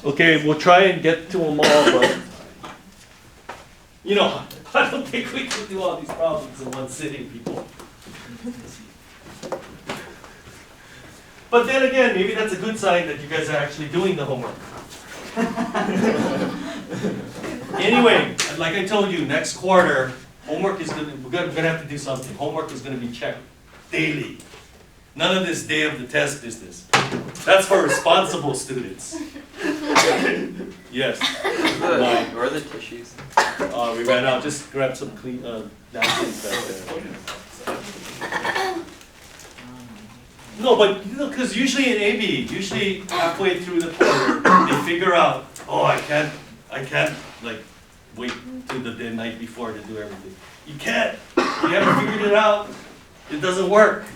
Okay, we'll try and get to them all, but you know, I don't think we can do all these problems in one sitting, people. But then again, maybe that's a good sign that you guys are actually doing the homework. Anyway, like I told you, next quarter, homework is we're gonna have to do something. Homework is gonna be checked daily. None of this day of the test business. That's for responsible students. Yes. Where are the tissues? We ran out. Just grab some clean napkins back there. No, but because usually in AB, usually halfway through the quarter, they figure out, oh, I can't like wait till the night before to do everything. You can't. You haven't figured it out. It doesn't work.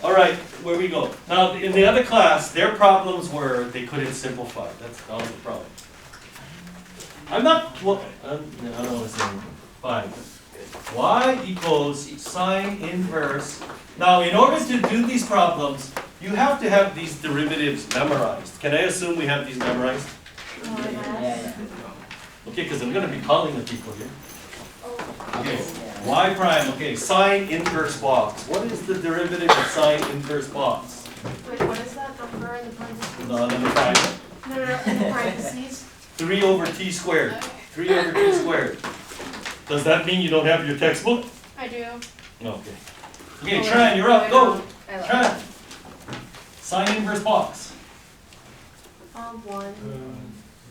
All right, where we go. Now, in the other class, their problems were they couldn't simplify. That was the problem. I don't want to say anything. Fine. Y equals sine inverse. Now, in order to do these problems, you have to have these derivatives memorized. Can I assume we have these memorized? Okay, because I'm going to be calling the people here. Okay, y prime, okay, sine inverse box. What is the derivative of sine inverse box? Wait, what is that number in the parentheses? No, number 5. No, in the parentheses. 3 over t squared. 3 over t squared. Does that mean you don't have your textbook? I do. Okay. Okay, Tran, you're up. Go. Tran. Sine inverse box. 1. 1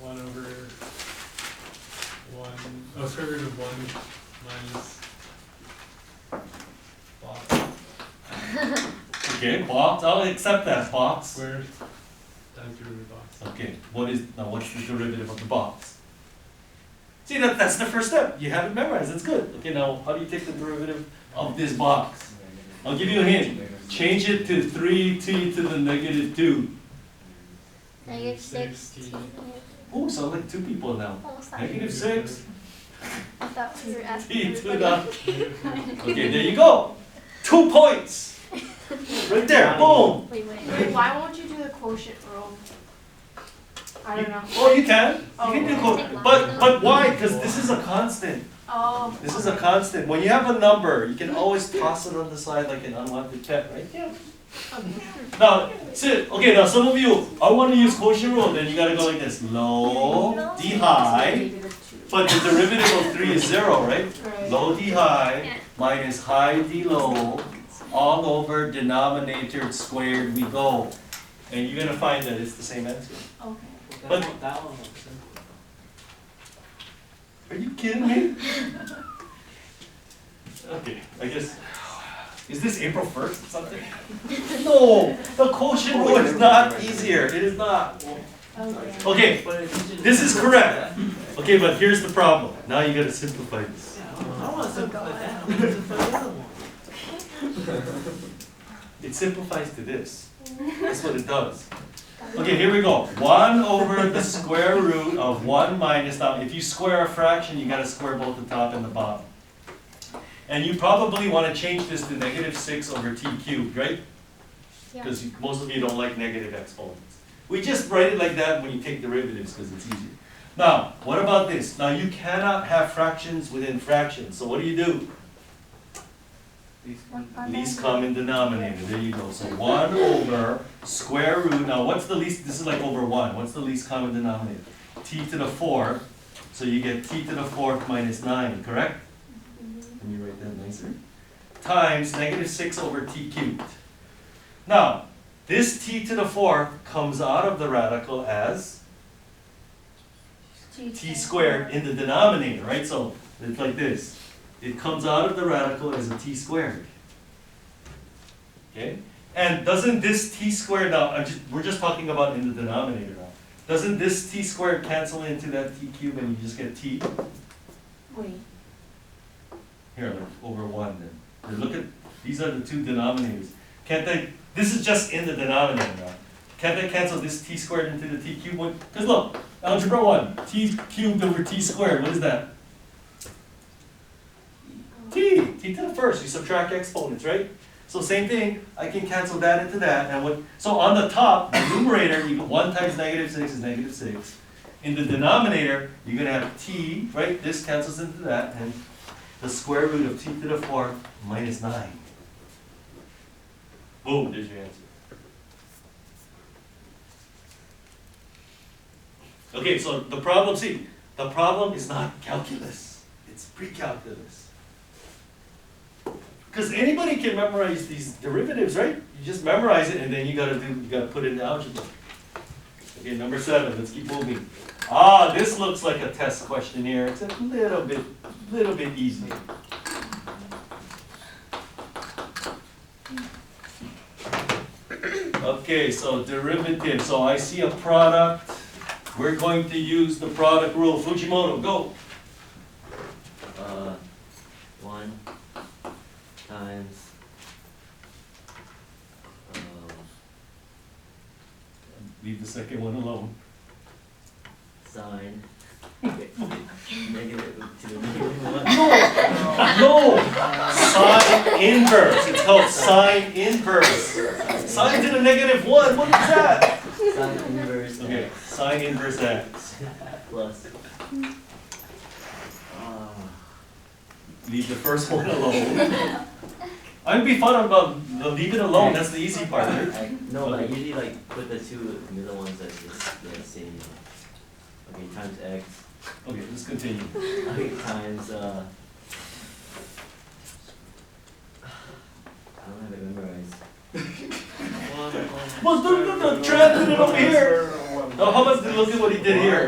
over 1. Oh, square root of 1 minus box. Okay, box. I'll accept that box. Squared times the root of box. Okay, what's the derivative of the box? See, that's the first step. You have it memorized. That's good. Okay, now how do you take the derivative of this box? I'll give you a hint. Change it to 3t to the negative 2. Negative 6. Oh, sound like two people now. Negative 6. I thought we were T asking to the. everybody. Okay, there you go. 2 points. Right there. Boom. Wait. Wait, why won't you do the quotient rule? I don't know. Oh, you can. You can do Oh. quotient. But why? Because this is a constant. Oh. This is a constant. When you have a number, you can always toss it on the side like an unwanted pet, right? Yeah. Okay. Now, okay, now some of you, I want to use quotient rule, then you gotta go like this. Low, d high, but the derivative of 3 is 0, right? Right. Low d high minus high d low, all over denominator squared we go. And you're gonna find that it's the same answer. Okay. But that one looks are you kidding me? Okay, I guess. Is this April 1st or something? No, the quotient rule is not easier. It is not. Okay. Okay, this is correct. Okay, but here's the problem. Now you gotta simplify this. I want to simplify that. Simplify the other one. It simplifies to this. That's what it does. Okay, here we go. 1 over the square root of 1 minus, now if you square a fraction, you gotta square both the top and the bottom. And you probably want to change this to negative 6 over t cubed, right? Because most of you don't like negative exponents. We just write it like that when you take derivatives because it's easier. Now, what about this? Now you cannot have fractions within fractions. So what do? Least common denominator. There you go. So 1 over square root. Now what's the least? This is like over 1. What's the least common denominator? T to the 4th. So you get t to the 4th minus 9, correct? Can you write that nicer? Times negative 6 over t cubed. Now, this t to the 4th comes out of the radical as t squared in the denominator, right? So it's like this. It comes out of the radical as a t squared. Okay? And doesn't this t squared, now we're just talking about in the denominator now. Doesn't this t squared cancel into that t cubed and you just get t? Wait. Here, like over 1 then. Here, look at, these are the two denominators. Can't they, this is just in the denominator now. Can't they cancel this t squared into the t cubed one? Because look, algebra 1, t cubed over t squared, what is that? T to the 1st, you subtract exponents, right? So same thing, I can cancel that into that, and what, so on the top, the numerator, you 1 times negative 6 is negative 6. In the denominator, you're gonna have t, right, this cancels into that, and the square root of t to the 4th minus 9. Boom, there's your answer. Okay, so the problem, see, the problem is not calculus, it's pre-calculus. Because anybody can memorize these derivatives, right? You just memorize it and then you gotta put it in algebra. Okay, number 7, let's keep moving. Ah, this looks like a test question here. It's a little bit easy. Okay, so derivative. So I see a product. We're going to use the product rule. Fujimoto, go. 1 times Leave the second one alone. sine negative to the negative 1. No! Sine inverse. It's called sine inverse. Sine to the negative 1. What is that? Sine inverse Okay, x sine inverse x. plus. Leave the first one alone. I'd be fun about the leave it alone. That's the easy part, right? No, but I usually like put the two middle ones that just the same. Okay, times x. Okay, let's continue. Okay, times I don't have it memorized. Well, no, translate it over here. Oh, how about look at what he did here?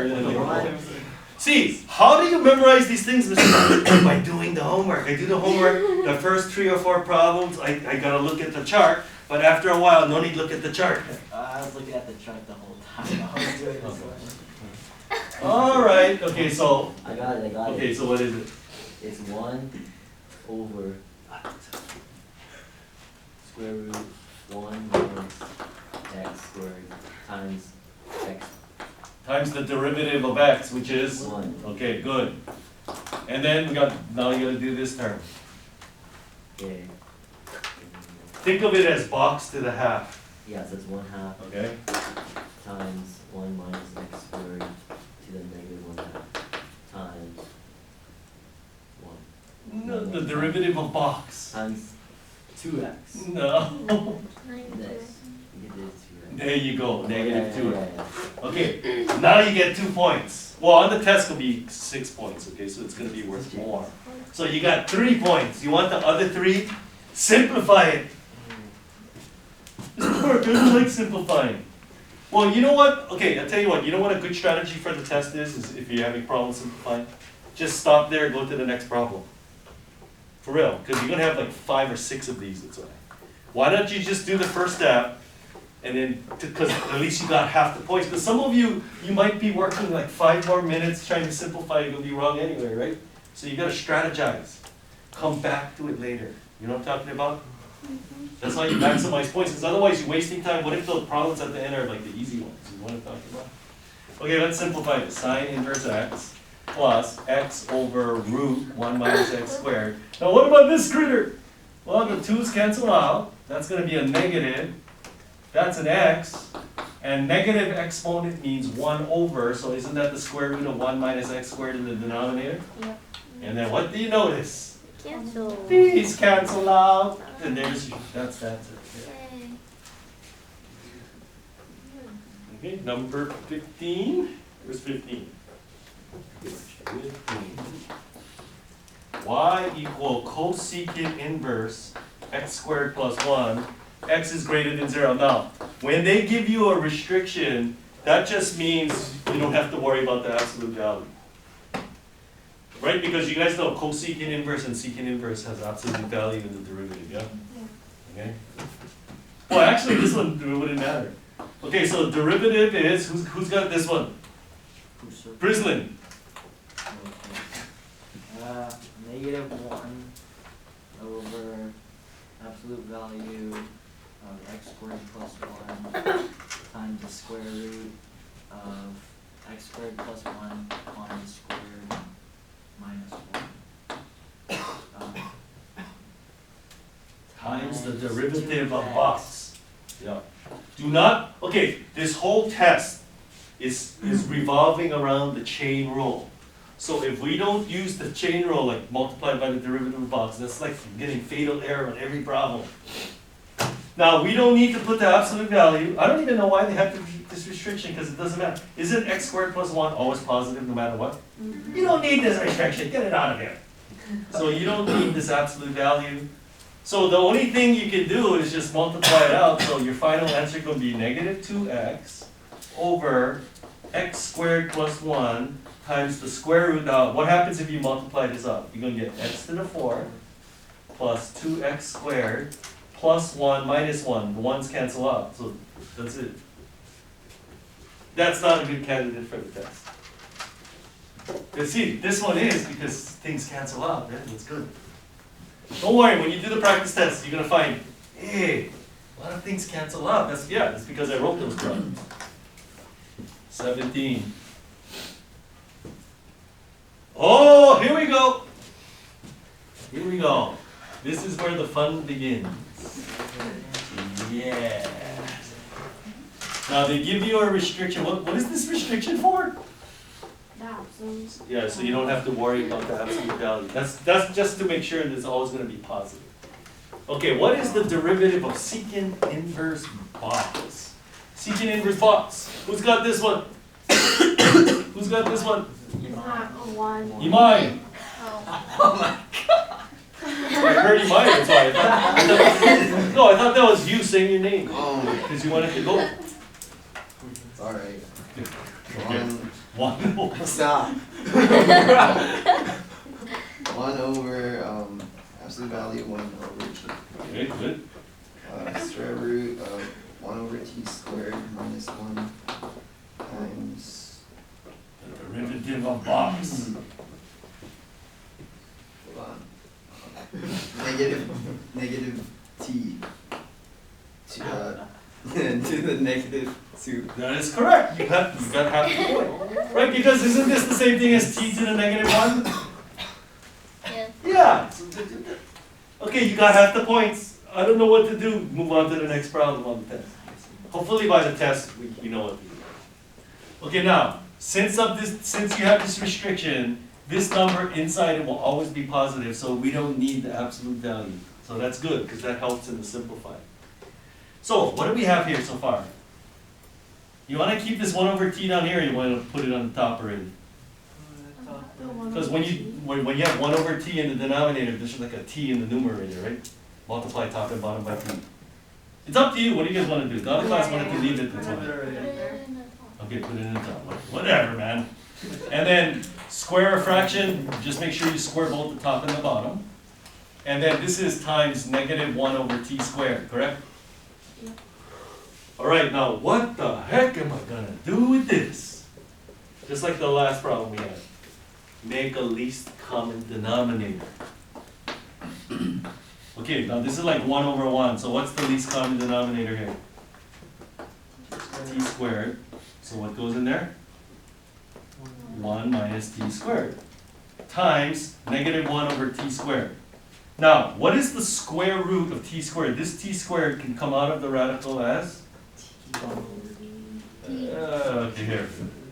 See, how do you memorize these things, Mr. By doing the homework. I do the homework, the first 3 or 4 problems, I gotta look at the chart, but after a while, no need to look at the chart. I was looking at the chart the whole time. I was doing this one. Alright, okay, so, I got it. okay, so what is it? It's 1 over square root 1 minus x squared times x Times the derivative of x, which is? 1. Okay, good. And then now you gotta do this term. Okay. Think of it as box to the half, Yeah, so it's 1/2 okay? times 1 minus x squared to the negative 1/2 times 1 No, the derivative of box. times 2x. No. This. You get this 2x. There you go, negative 2. Yeah. Okay, now you get 2 points. Well, on the test it'll be 6 points, okay, so it's gonna be worth more. So you got 3 points. You want the other 3? Simplify it. Mr. Burke doesn't like simplifying. Well, you know what? Okay, I'll tell you what, you know what a good strategy for the test is if you're having problems simplifying? Just stop there and go to the next problem. For real, because you're gonna have like 5 or 6 of these, that's why. Why don't you just do the first step, and then, because at least you got half the points. But some of you might be working like 5 more minutes trying to simplify, you'll be wrong anyway, right? So you gotta strategize. Come back to it later. You know what I'm talking about? That's how you maximize points, because otherwise you're wasting time. What if the problems at the end are like the easy ones? You know what I'm talking about? Okay, let's simplify this. Sine inverse x plus x over root 1 minus x squared. Now what about this critter? Well, the 2's cancel out. That's going to be a negative. That's an x. And negative exponent means 1 over. So isn't that the square root of 1 minus x squared in the denominator? Yep. And then what do you notice? Cancel. These cancel out. And there's, that's it. Yay. Okay, number 15. Where's 15? 15. Y equal cosecant inverse x squared plus 1. X is greater than 0. Now, when they give you a restriction, that just means you don't have to worry about the absolute value. Right? Because you guys know cosecant inverse and secant inverse has absolute value in the derivative, yeah? Okay? Well, actually, this one wouldn't matter. Okay, so derivative is, who's got this one? Brislin. Negative 1 over absolute value of x squared plus 1 times the square root of x squared plus 1 on the squared minus 1. Times the derivative of box. Yeah. Do not, okay, this whole test is revolving around the chain rule. So if we don't use the chain rule, like multiplied by the derivative of box, that's like getting fatal error on every problem. Now, we don't need to put the absolute value. I don't even know why they have to keep this restriction, because it doesn't matter. Isn't x squared plus 1 always positive no matter what? You don't need this restriction, get it out of here. So you don't need this absolute value. So the only thing you can do is just multiply it out, so your final answer can be negative 2x over x squared plus 1 times the square root. Now, what happens if you multiply this up? You're going to get x to the 4 plus 2x squared plus 1 minus 1. The 1's cancel out, so that's it. That's not a good candidate for the test. You see, this one is because things cancel out, right? That's good. Don't worry, when you do the practice test, you're going to find, hey, a lot of things cancel out. That's because I wrote those problems. 17. Oh, here we go. Here we go. This is where the fun begins. Yeah. Now they give you a restriction. What is this restriction for? Yeah, so you don't have to worry about the absolute value. That's just to make sure that it's always going to be positive. Okay, what is the derivative of secant inverse box? Secant inverse box. Who's got this one? Who's got this one? Imai. Oh. I heard Imai, that's why I thought that was you saying your name. Because you wanted to go. It's alright. Okay. One. Stop. 1 over absolute value 1 over t. Okay, good. Square root of 1 over t squared minus 1 times. The derivative of box. Hold on. negative t to to the negative 2. That is correct. You got half the point. Right, because isn't this the same thing as t to the negative 1? Yeah. Yeah. Okay, you got half the points. I don't know what to do. Move on to the next problem on the test. Hopefully by the test we know what to do. Okay, now, since you have this restriction, this number inside it will always be positive, so we don't need the absolute value. So that's good, because that helps in the simplify. So, what do we have here so far? You want to keep this 1 over t down here, or you want to put it on the top already? Because when you have 1 over t in the denominator, there's like a t in the numerator, right? Multiply top and bottom by t. It's up to you. What do you guys want to do? The other class wanted to leave it. That's fine. Okay, put it in the top. Whatever, man. And then square a fraction. Just make sure you square both the top and the bottom. And then this is times negative 1 over t squared, correct? Yeah. All right, now what the heck am I going to do with this? Just like the last problem we had. Make a least common denominator. Okay, now this is like 1 over 1. So what's the least common denominator here? T squared. So what goes in there? 1 minus t squared. Times negative 1 over t squared. Now, what is the square root of t squared? This t squared can come out of the radical as? Okay, here.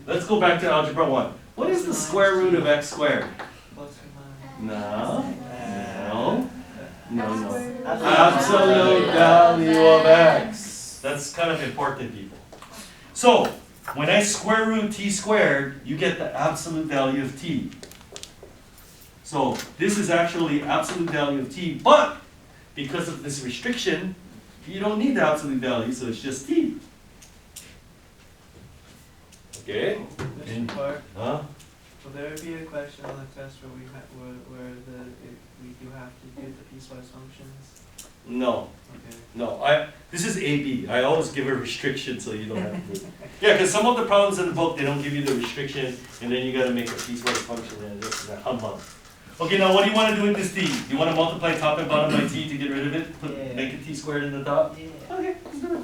Let's go back to algebra 1. What is the square root of x squared? No. Absolute value of x. That's kind of important, people. So, when I square root t squared, you get the absolute value of t. So, this is actually absolute value of t, but because of this restriction, you don't need the absolute value, so it's just t. Okay? Mr. Clark, Huh? will there be a question on the test where we do have to do the piecewise functions? No. Okay. No, this is AB. I always give a restriction so you don't have to do it. Yeah, because some of the problems in the book, they don't give you the restriction, and then you got to make a piecewise function, and it's a humbug. Okay, now what do you want to do with this t? You want to multiply top and bottom by t to get rid of it? Make it t squared in the top? Yeah. Okay, let's do it.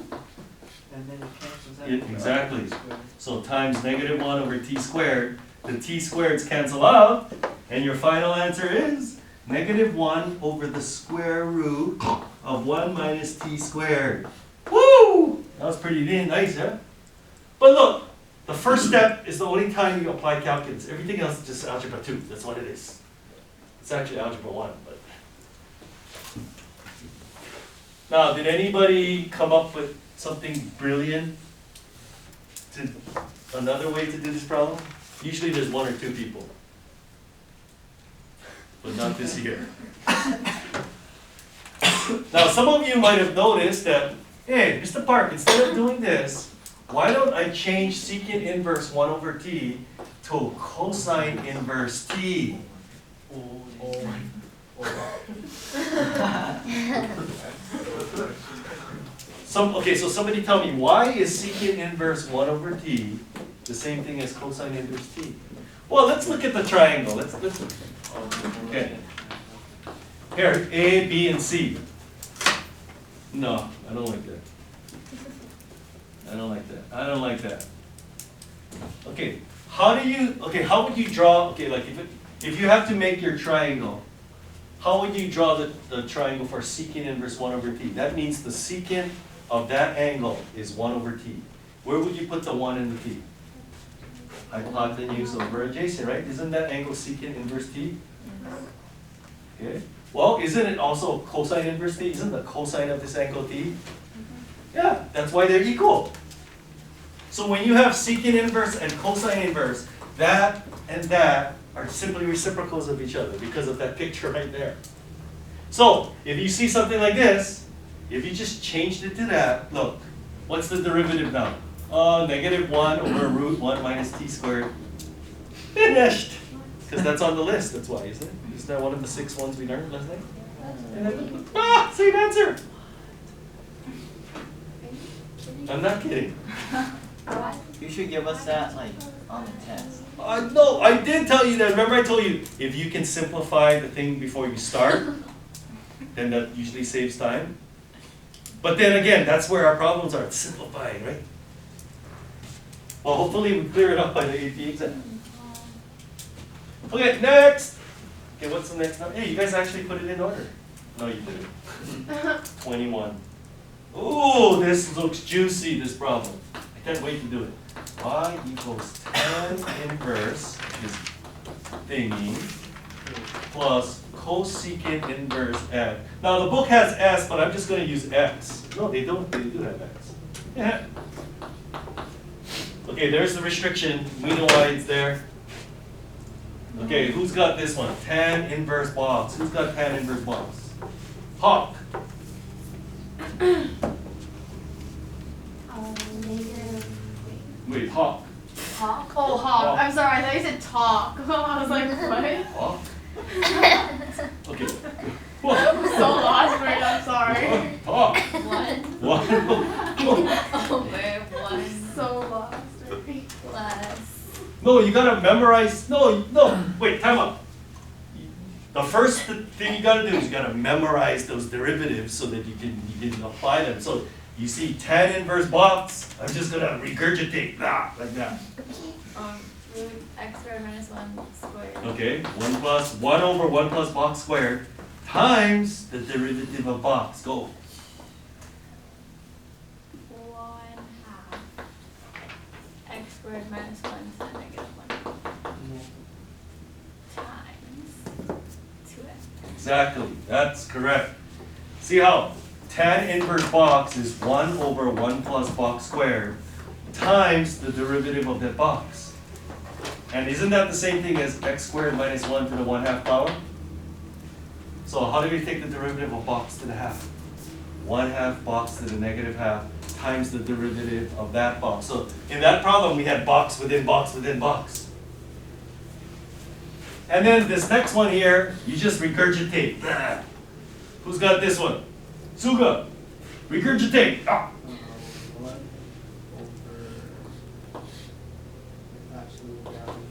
And then it cancels out. Yeah, the exactly. square. So times negative 1 over t squared, the t squareds cancel out, and your final answer is negative 1 over the square root of 1 minus t squared. Woo! That was pretty nice, huh? But look, the first step is the only time you apply calculus. Everything else is just algebra 2. That's what it is. It's actually algebra 1, but. Now, did anybody come up with something brilliant another way to do this problem? Usually there's 1 or 2 people. But not this year. Now, some of you might have noticed that, hey, Mr. Park, instead of doing this, why don't I change secant inverse 1 over t to cosine inverse t? Okay, so somebody tell me, why is secant inverse 1 over t the same thing as cosine inverse t? Well, let's look at the triangle. Okay. Here, A, B, and C. No, I don't like that. I don't like that. I don't like that. Okay, how would you draw, okay, like if you have to make your triangle, how would you draw the triangle for secant inverse 1 over t? That means the secant of that angle is 1 over t. Where would you put the 1 and the t? Hypotenuse over adjacent, right? Isn't that angle secant inverse t? Okay. Well, isn't it also cosine inverse t? Isn't the cosine of this angle t? Yeah, that's why they're equal. So when you have secant inverse and cosine inverse, that and that are simply reciprocals of each other because of that picture right there. So if you see something like this, if you just changed it to that, look, what's the derivative now? Negative 1 over root 1 minus t squared. Finished! Because that's on the list, that's why, isn't it? Isn't that one of the 6 ones we learned last night? Same answer! I'm not kidding. You should give us that like on the test. No, I did tell you that. Remember I told you, if you can simplify the thing before you start, then that usually saves time. But then again, that's where our problems are, it's simplifying, right? Well, hopefully we clear it up by the AP exam. Okay, next! Okay, what's the next one? Hey, you guys actually put it in order. No, you didn't. 21. Ooh, this looks juicy, this problem. I can't wait to do it. Y equals tan inverse is thingy plus cosecant inverse x. Now the book has s, but I'm just going to use x. No, they don't. They do have x. Yeah. Okay, there's the restriction. We know why it's there. Okay, who's got this one? Tan inverse box. Who's got tan inverse box? Hawk. Negative. Wait, Hawk. Hawk? Oh, hawk. I'm sorry, I thought you said talk. I was like, what? Hawk? Okay. I'm so lost for it, I'm sorry. Hawk. 1 over 1 So lost. plus. No, you gotta memorize. No, wait, time out. The first thing you gotta do is you gotta memorize those derivatives so that you can apply them. So you see tan inverse box, I'm just gonna regurgitate like that. Root x squared minus 1 squared. Okay, 1 over 1 plus box squared times the derivative of box. Go. 1 half x squared minus 1 to the negative 1 times 2x. Exactly, that's correct. See how tan inverse box is 1 over 1 plus box squared times the derivative of that box. And isn't that the same thing as x squared minus 1 to the 1/2 power? So how do we take the derivative of box to the half? 1/2 box to the negative half times the derivative of that box. So in that problem we had box within box within box. And then this next one here, you just regurgitate. Who's got this one? Suga. Regurgitate. 1 over absolute value.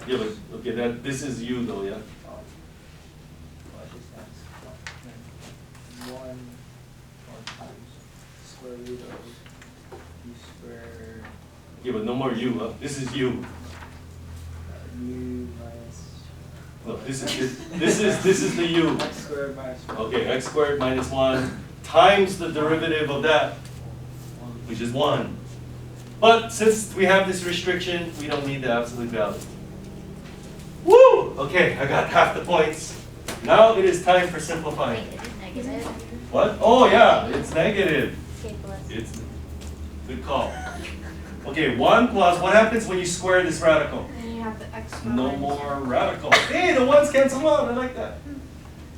Yeah, but okay, this is you though, yeah? One more times square root of u squared Yeah, but no more you, this is you. u minus. Look, This is the u. X squared minus 1. Okay, x squared minus 1 times the derivative of that, which is 1. But since we have this restriction, we don't need the absolute value. Woo! Okay, I got half the points. Now it is time for simplifying. Wait, is it negative? What? Oh yeah, it's negative. Okay, plus. It's good call. Okay, 1 plus, what happens when you square this radical? And you have the x squared No minus more radical. Hey, the 1's cancel out, I like that.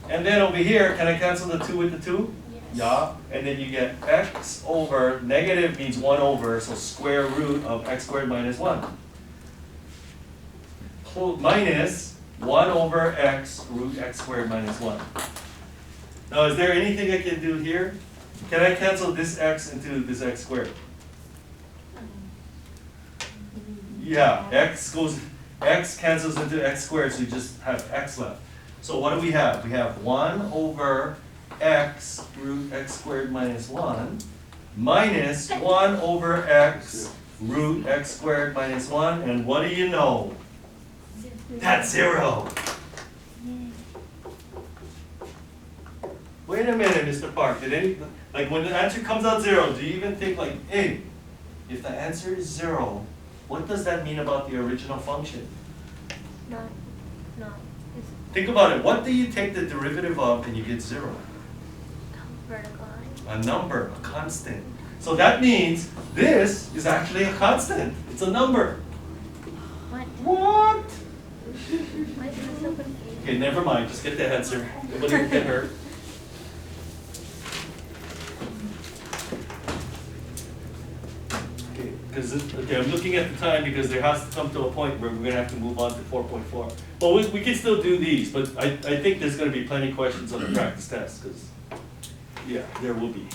And then over here, can I cancel the 2 with the 2? Yes. Yeah, and then you get x over, negative means 1 over, so square root of x squared minus 1. Minus 1 over x root x squared minus 1. Now, is there anything I can do here? Can I cancel this x into this x squared? Yeah, x cancels into x squared, so you just have x left. So what do we have? We have 1 over x root x squared minus 1 minus 1 over x root x squared minus 1, and what do you know? That's 0. Wait a minute, Mr. Park, like when the answer comes out 0, do you even think like, hey, if the answer is 0, what does that mean about the original function? No. Think about it, what do you take the derivative of and you get 0? Vertical line. A number, a constant. So that means this is actually a constant. It's a number. What? What? Why is it so confusing? Okay, never mind, just get the answer. Nobody will get hurt. Okay, I'm looking at the time because there has to come to a point where we're going to have to move on to 4.4. Well, we can still do these, but I think there's going to be plenty of questions on the practice test, because, yeah, there will be.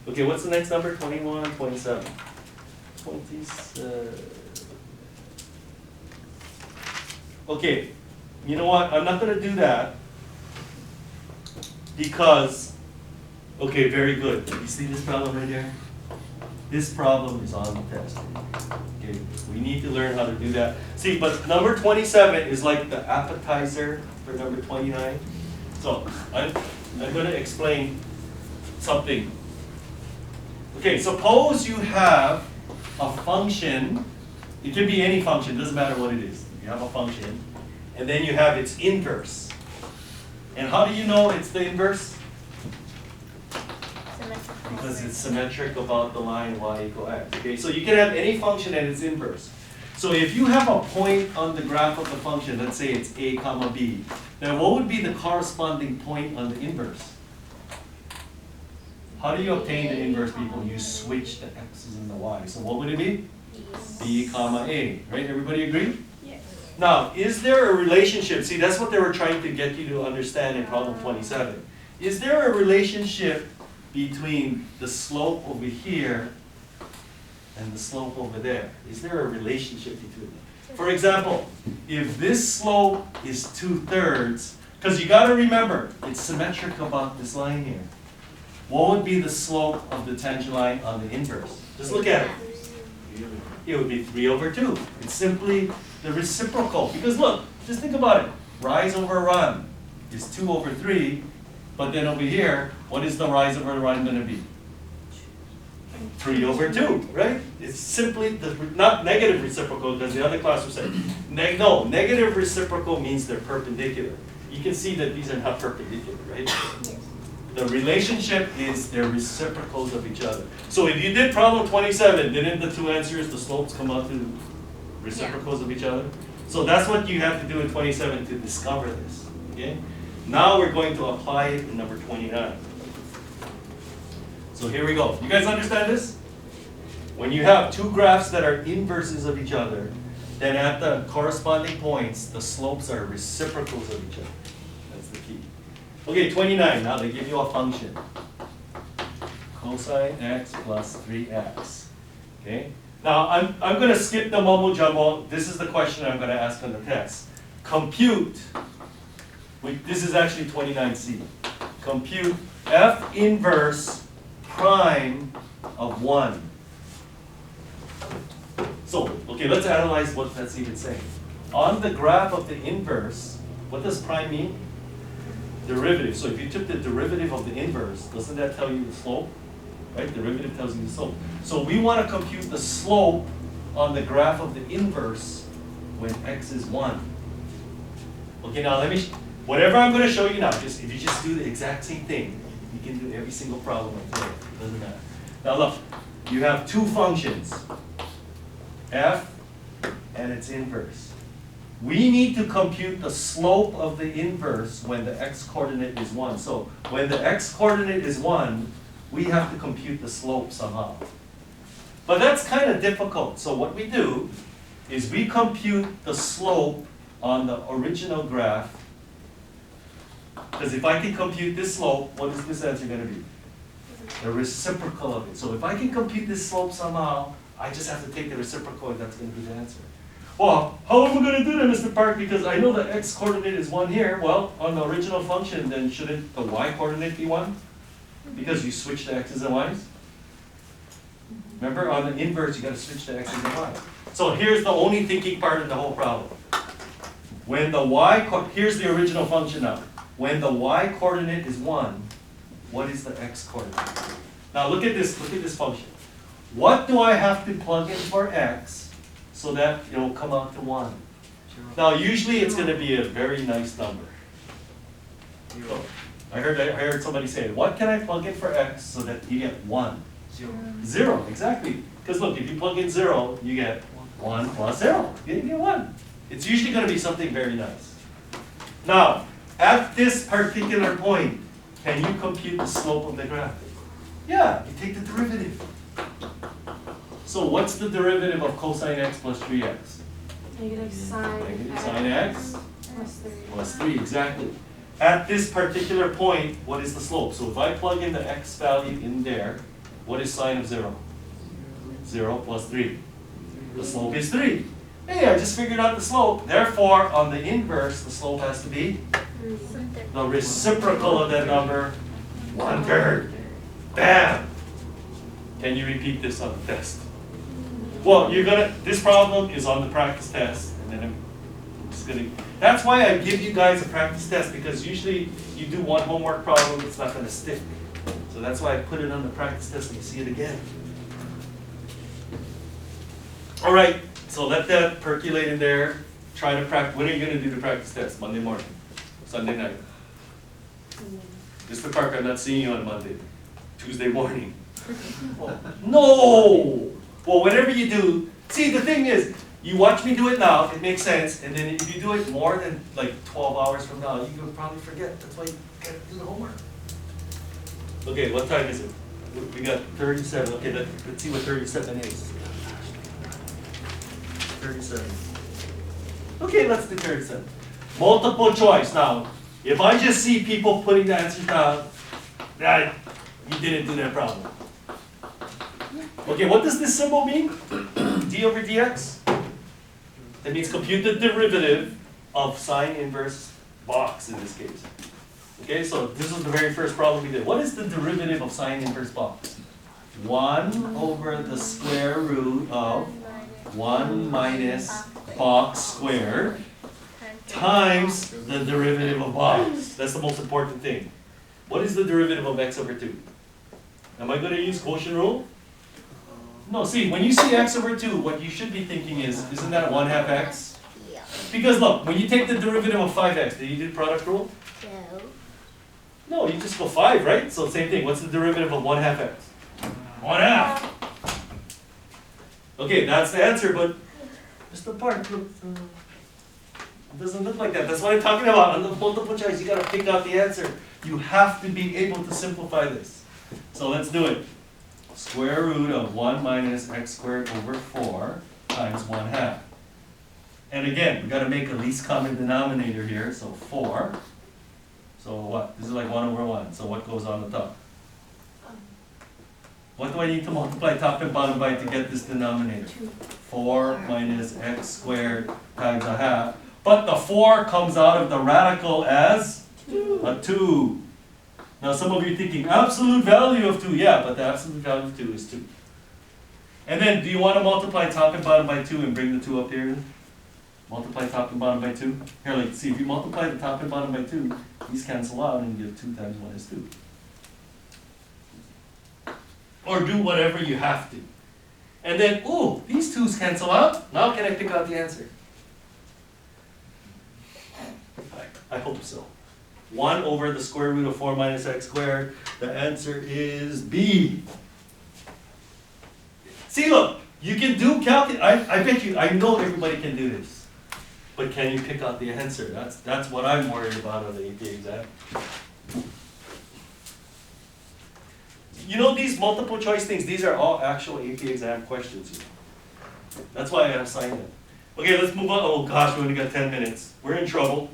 Okay, what's the next number? 21, 27. 27. Okay, you know what? I'm not going to do that because, okay, very good. You see this problem right here? This problem is on the test. Okay, we need to learn how to do that. See, but number 27 is like the appetizer for number 29. So I'm going to explain something. Okay, suppose you have a function. It can be any function, doesn't matter what it is. You have a function, and then you have its inverse. And how do you know it's the inverse? Because it's symmetric about the line y equal x. Okay, so you can have any function and its inverse. So if you have a point on the graph of the function, let's say it's a comma b, then what would be the corresponding point on the inverse? How do you obtain the inverse, people? You switch the x's and the y's. So what would it be? B comma a, right? Everybody agree? Yes. Now, is there a relationship? See, that's what they were trying to get you to understand in problem 27. Is there a relationship between the slope over here and the slope over there? Is there a relationship between them? For example, if this slope is 2/3, because you got to remember, it's symmetric about this line here. What would be the slope of the tangent line on the inverse? Just look at it. It would be 3/2. It's simply the reciprocal. Because look, just think about it. Rise over run is 2/3. But then over here, what is the rise over run going to be? 3/2, right? It's simply not negative reciprocal, because the other class was saying, no, negative reciprocal means they're perpendicular. You can see that these are not perpendicular, right? The relationship is they're reciprocals of each other. So if you did problem 27, didn't the two answers, the slopes come out to reciprocals of each other? So that's what you have to do in 27 to discover this, okay? Now we're going to apply it in number 29. So here we go. You guys understand this? When you have two graphs that are inverses of each other, then at the corresponding points, the slopes are reciprocals of each other. That's the key. Okay, 29. Now they give you a function. Cosine x plus 3x. Okay? Now I'm going to skip the mumbo jumbo. This is the question I'm going to ask on the test. Compute. This is actually 29C. Compute f inverse prime of 1. So, okay, let's analyze what that's even saying. On the graph of the inverse, What does prime mean? Derivative. So if you took the derivative of the inverse, doesn't that tell you the slope? Right? Derivative tells you the slope. So we want to compute the slope on the graph of the inverse when x is 1. Okay, now let me, whatever I'm going to show you now, just if you just do the exact same thing, you can do every single problem today. It doesn't matter. Now look, you have two functions, f and its inverse. We need to compute the slope of the inverse when the x-coordinate is 1. So when the x-coordinate is 1, we have to compute the slope somehow. But that's kind of difficult. So what we do is we compute the slope on the original graph. Because if I can compute this slope, what is this answer going to be? The reciprocal of it. So if I can compute this slope somehow, I just have to take the reciprocal and that's going to be the answer. Well, how am I going to do that, Mr. Park? Because I know the x-coordinate is 1 here. Well, on the original function, then shouldn't the y-coordinate be 1? Because you switch the x's and y's. Remember, on the inverse, you got to switch the x's and y's. So here's the only thinking part of the whole problem. When the here's the original function now. When the y-coordinate is 1, what is the x-coordinate? Now look at this function. What do I have to plug in for x so that it will come out to 1? Now usually it's going to be a very nice number. So, I heard somebody say, what can I plug in for x so that you get 1? 0, exactly. Because look, if you plug in 0, you get 1 plus 0. You get 1. It's usually going to be something very nice. Now, at this particular point, can you compute the slope of the graph? Yeah, you take the derivative. So what's the derivative of cosine x plus 3x? Negative sine Negative sine x plus 3. plus 3, exactly. At this particular point, what is the slope? So if I plug in the x value in there, what is sine of 0? 0 plus 3. The slope is 3. Hey, I just figured out the slope. Therefore, on the inverse, the slope has to be the reciprocal of that number, 1/3. Bam! Can you repeat this on the test? Well, this problem is on the practice test, and then I'm just gonna, that's why I give you guys a practice test, because usually you do one homework problem, it's not gonna stick. So that's why I put it on the practice test and you see it again. All right, so let that percolate in there. Try to practice. When are you gonna do the practice test? Monday morning? Sunday night? Mr. Parker, I'm not seeing you on Monday. Tuesday morning. No! Well, whatever you do, see, the thing is, you watch me do it now, it makes sense, and then if you do it more than like 12 hours from now, you will probably forget. That's why you gotta do the homework. Okay, what time is it? We got 37. Okay, let's see what 37 is. 37. Okay, let's do 37. Multiple choice. Now, if I just see people putting the answers down, you didn't do that problem. Okay, what does this symbol mean? D over dx? That means compute the derivative of sine inverse box in this case. Okay, so this is the very first problem we did. What is the derivative of sine inverse box? 1 over the square root of 1 minus box squared times the derivative of box. That's the most important thing. What is the derivative of x over 2? Am I going to use quotient rule? No, see, when you see x over 2, what you should be thinking is, isn't that 1/2 x? Because look, when you take the derivative of 5x, do you do product rule? No, you just go 5, right? So same thing. What's the derivative of 1/2 x? 1/2. Okay, that's the answer, but Mr. Park, look, it doesn't look like that. That's what I'm talking about. On the multiple choice, you got to pick out the answer. You have to be able to simplify this. So let's do it. Square root of 1 minus x squared over 4 times 1/2. And again, we got to make a least common denominator here, so 4. So what? This is like 1 over 1. So what goes on the top? What do I need to multiply top and bottom by to get this denominator? 4 minus x squared times 1/2. But the 4 comes out of the radical as a 2. Now some of you are thinking, absolute value of 2. Yeah, but the absolute value of 2 is 2. And then, do you want to multiply top and bottom by 2 and bring the 2 up here? Multiply top and bottom by 2. Here, like, see, if you multiply the top and bottom by 2, these cancel out and you get 2 times 1 is 2. Or do whatever you have to. And then, ooh, these 2's cancel out. Now can I pick out the answer? I hope so. 1 over the square root of 4 minus x squared. The answer is B. See, look, you can do I bet you, I know everybody can do this. But can you pick out the answer? That's what I'm worried about on the AP exam. You know these multiple choice things, these are all actual AP exam questions. That's why I assigned them. Okay, let's move on. Oh gosh, we only got 10 minutes. We're in trouble.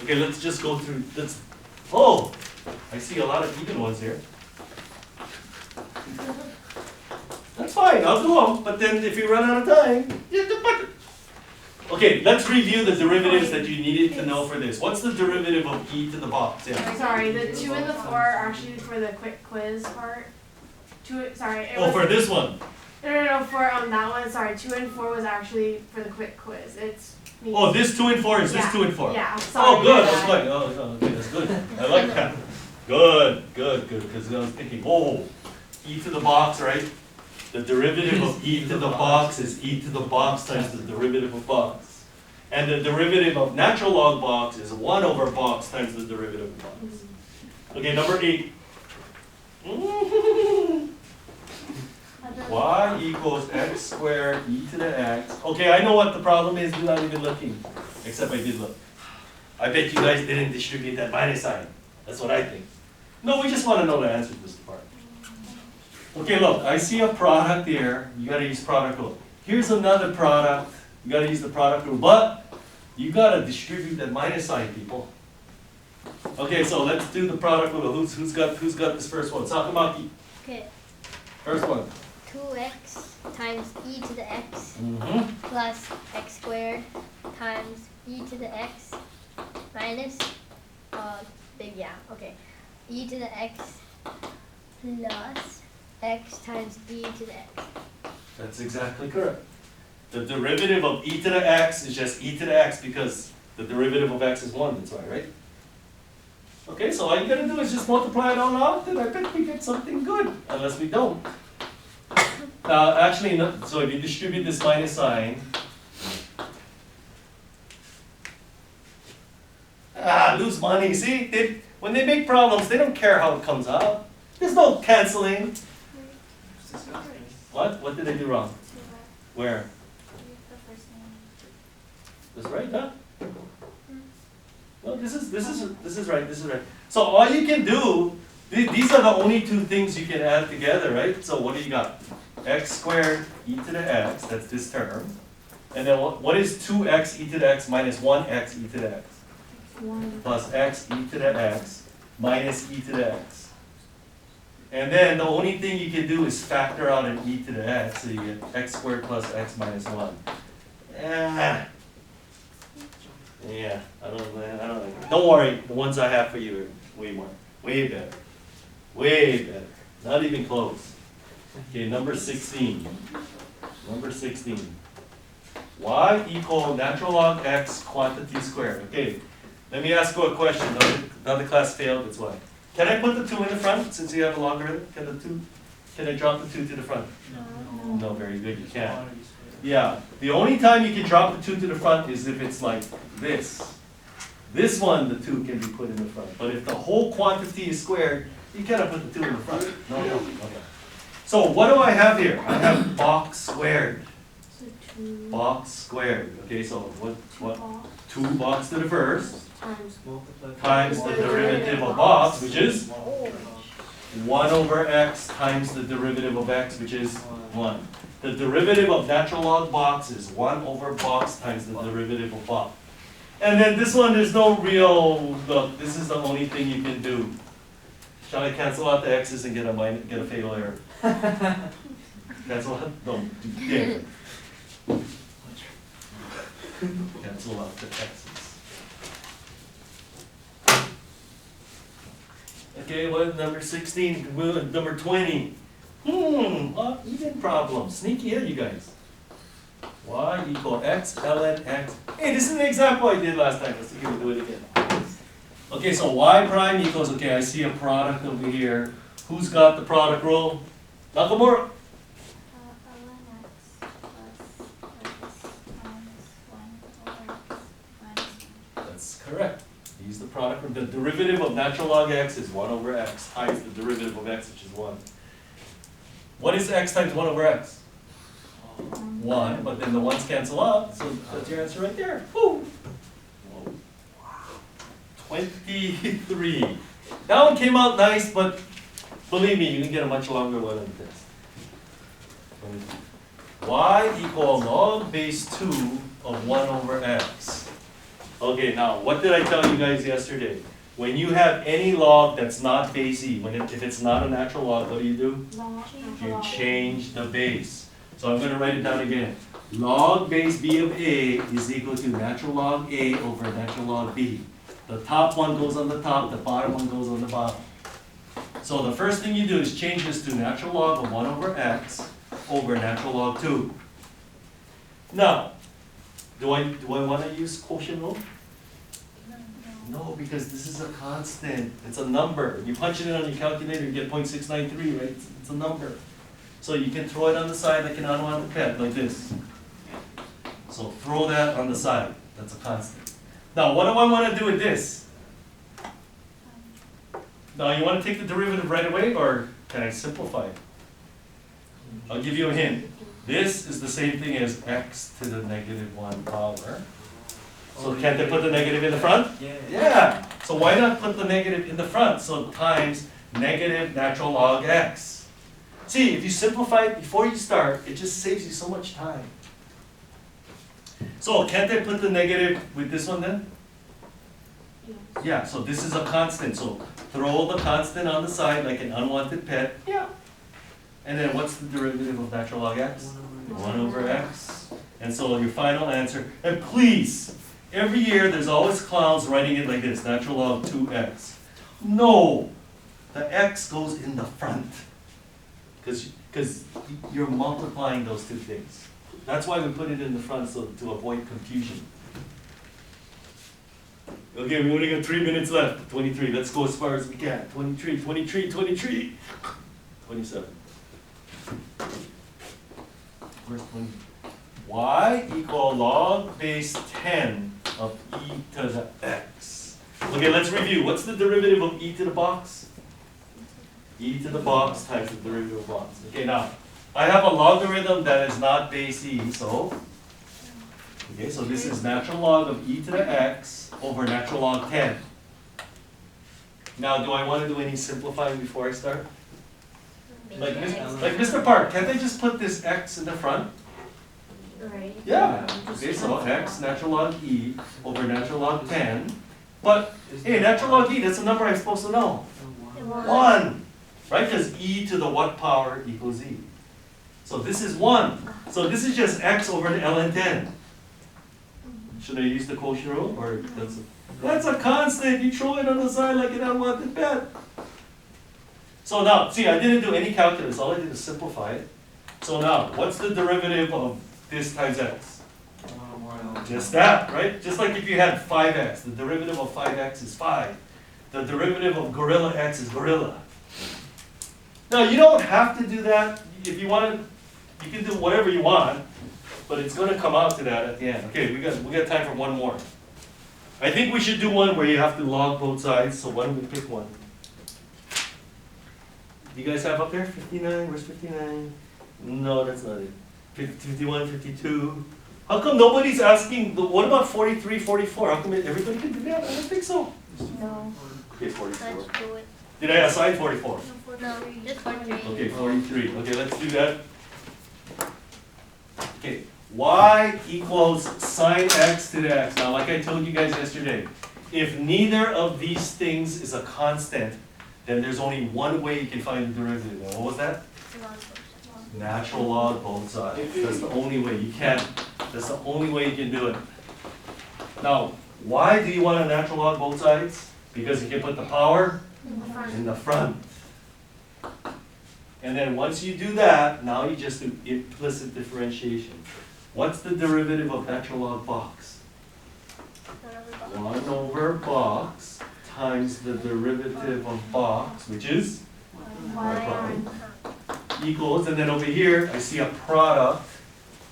Okay, let's just go through, oh, I see a lot of even ones here. That's fine, I'll do them, but then if you run out of time, you have to put it. Okay, let's review the derivatives that you needed to know for this. What's the derivative of e to the box? Yeah. Sorry, the 2 and the 4 are actually for the quick quiz part. Oh, for this one. No, for that one, sorry, 2 and 4 was actually for the quick quiz. It's me. Oh, this 2 and 4 is this 2 and 4? Yeah, sorry. Oh, good, that's like, okay, that's good. I like that. Good, because I was thinking, oh, e to the box, right? The derivative of e to the box is e to the box times the derivative of box. And the derivative of natural log box is 1 over box times the derivative of box. Okay, number 8. Y equals x squared e to the x. Okay, I know what the problem is without even looking. Except I did look. I bet you guys didn't distribute that minus sign. That's what I think. No, we just want to know the answer to this part. Okay, look, I see a product here. You gotta use product rule. Here's another product. You gotta use the product rule, but you gotta distribute that minus sign, people. Okay, so let's do the product rule. Who's got this first one? Sakamaki. Okay. First one. 2x times e to the x Mm-hmm. plus x squared times e to the x minus e to the x plus x times e to the x. That's exactly correct. The derivative of e to the x is just e to the x because the derivative of x is 1, that's why, right? Okay, so all you gotta do is just multiply it all out, and I bet we get something good, unless we don't. Actually, no, so if you distribute this minus sign, lose money, see? When they make problems, they don't care how it comes out. There's no canceling. What did I do wrong? Where? This right, huh? No, this is right. So all you can do, these are the only two things you can add together, right? So what do you got? X squared e to the x, that's this term. And then what is 2x e to the x minus 1x e to the x? 1 Plus x e to the x minus e to the x. And then the only thing you can do is factor out an e to the x, so you get x squared plus x minus 1. Yeah, I don't. Don't worry, the ones I have for you are way better. Not even close. Okay, number 16. Y equal natural log x quantity squared. Okay, let me ask you a question. Now the class failed, that's why. Can I put the 2 in the front since you have a logarithm? Can I drop the 2 to the front? No, very good, you can't. Yeah, the only time you can drop the 2 to the front is if it's like this. This one, the 2 can be put in the front. But if the whole quantity is squared, you cannot put the 2 in the front. No, okay. So what do I have here? I have box squared. Box squared. Okay, so what? 2 box to the first times the derivative of box, which is 1 over x times the derivative of x, which is 1. The derivative of natural log box is 1 over box times the derivative of box. And then this one, there's no real, look, this is the only thing you can do. Shall I cancel out the x's and get a fatal error? Cancel out? No, yeah. Cancel out the x's. Okay, what number 16? Number 20. Even problem. Sneaky, yeah, you guys. y equal x ln x. Hey, this is an example I did last time. Let's see if we do it again. Okay, so y prime equals, okay, I see a product over here. Who's got the product rule? Nakamura. ln x plus x times 1 over x minus 1. That's correct. Use the product rule. The derivative of natural log x is 1 over x times the derivative of x, which is 1. What is x times 1 over x? 1, but then the 1's cancel out, so that's your answer right there. Woo! Whoa. 23. That one came out nice, but believe me, you can get a much longer one than this. Y equal log base 2 of 1 over x. Okay, now what did I tell you guys yesterday? When you have any log that's not base e, if it's not a natural log, what do? You change the base. So I'm going to write it down again. Log base b of a is equal to natural log a over natural log b. The top one goes on the top, the bottom one goes on the bottom. So the first thing you do is change this to natural log of 1 over x over natural log 2. Now, do I want to use quotient rule? No, because this is a constant. It's a number. You punch it in on your calculator, you get 0.693, right? It's a number. So you can throw it on the side like an unwanted pet, like this. So throw that on the side. That's a constant. Now, what do I want to do with this? Now, you want to take the derivative right away, or can I simplify it? I'll give you a hint. This is the same thing as x to the negative 1 power. So can't they put the negative in the front? Yeah. So why not put the negative in the front? So times negative natural log x. See, if you simplify it before you start, it just saves you so much time. So can't I put the negative with this one then? Yeah, so this is a constant. So throw the constant on the side like an unwanted pet. Yeah. And then what's the derivative of natural log x? 1 over x. And so your final answer, and please, every year there's always clowns writing it like this, natural log 2x. No, the x goes in the front. Because you're multiplying those two things. That's why we put it in the front, so to avoid confusion. Okay, we only got 3 minutes left. 23, let's go as far as we can. 23, 23, 23. 27. Where's 20? Y equal log base 10 of e to the x. Okay, let's review. What's the derivative of e to the box? E to the box times the derivative of box. Okay, now, I have a logarithm that is not base e, so, okay, so this is natural log of e to the x over natural log 10. Now, do I want to do any simplifying before I start? Like Mr. Park, can't I just put this x in the front? Right. Yeah. Okay, so x natural log e over natural log 10. But, hey, natural log e, that's a number I'm supposed to know. 1. Right? Because e to the what power equals e. So this is 1. So this is just x over the ln 10. Should I use the quotient rule? Or that's a constant. You throw it on the side like an unwanted pet. So now, see, I didn't do any calculus. All I did is simplify it. So now, what's the derivative of this times x? Just that, right? Just like if you had 5x. The derivative of 5x is 5. The derivative of gorilla x is gorilla. Now, you don't have to do that. If you want to, you can do whatever you want, but it's going to come out to that at the end. Okay, we got time for one more. I think we should do one where you have to log both sides, so why don't we pick one? Do you guys have up there 59? Where's 59? No, that's not it. 51, 52. How come nobody's asking, what about 43, 44? How come everybody can do that? I don't think so. No. Okay, 44. Let's do it. Did I assign 44? No, just 43. Okay, 43. Okay, let's do that. Okay, y equals sine x to the x. Now, like I told you guys yesterday, if neither of these things is a constant, then there's only one way you can find the derivative. And what was that? Natural log both sides. That's the only way. You can't, that's the only way you can do it. Now, why do you want a natural log both sides? Because you can put the power in the front. And then once you do that, now you just do implicit differentiation. What's the derivative of natural log box? 1 over box times the derivative of box, which is y prime, equals, and then over here I see a product,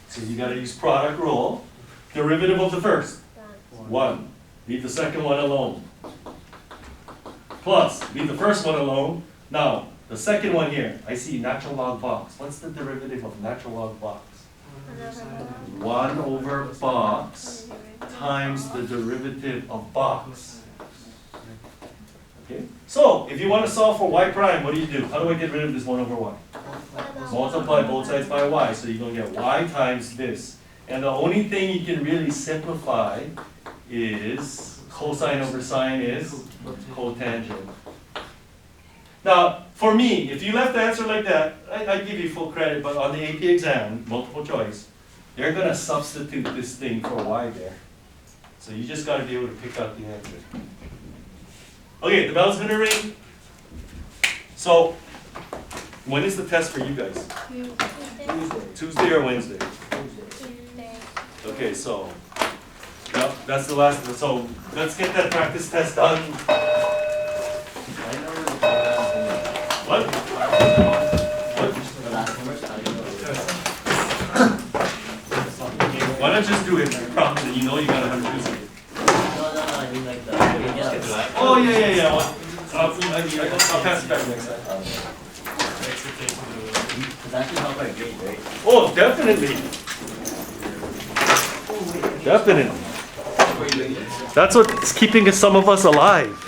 so you gotta use product rule. Derivative of the first, 1. Leave the second one alone. Plus, leave the first one alone. Now, the second one here, I see natural log box. What's the derivative of natural log box? 1 over box times the derivative of box. Okay? So, if you want to solve for y prime, what do? How do I get rid of this 1 over y? Multiply both sides by y, so you're going to get y times this. And the only thing you can really simplify is cosine over sine is cotangent. Now, for me, if you left the answer like that, I give you full credit, but on the AP exam, multiple choice, they're going to substitute this thing for y there. So you just got to be able to pick out the answer. Okay, the bell's going to ring. So, when is the test for you guys? Tuesday or Wednesday? Okay, so, yep, that's the last one. So, let's get that practice test done. What? Why not just do it properly? You know you gotta have Tuesday. I mean like the. Oh, yeah. Well, I'll pass it back next time. Does that actually help our grade, right? Oh, definitely. Definitely. That's what's keeping some of us alive.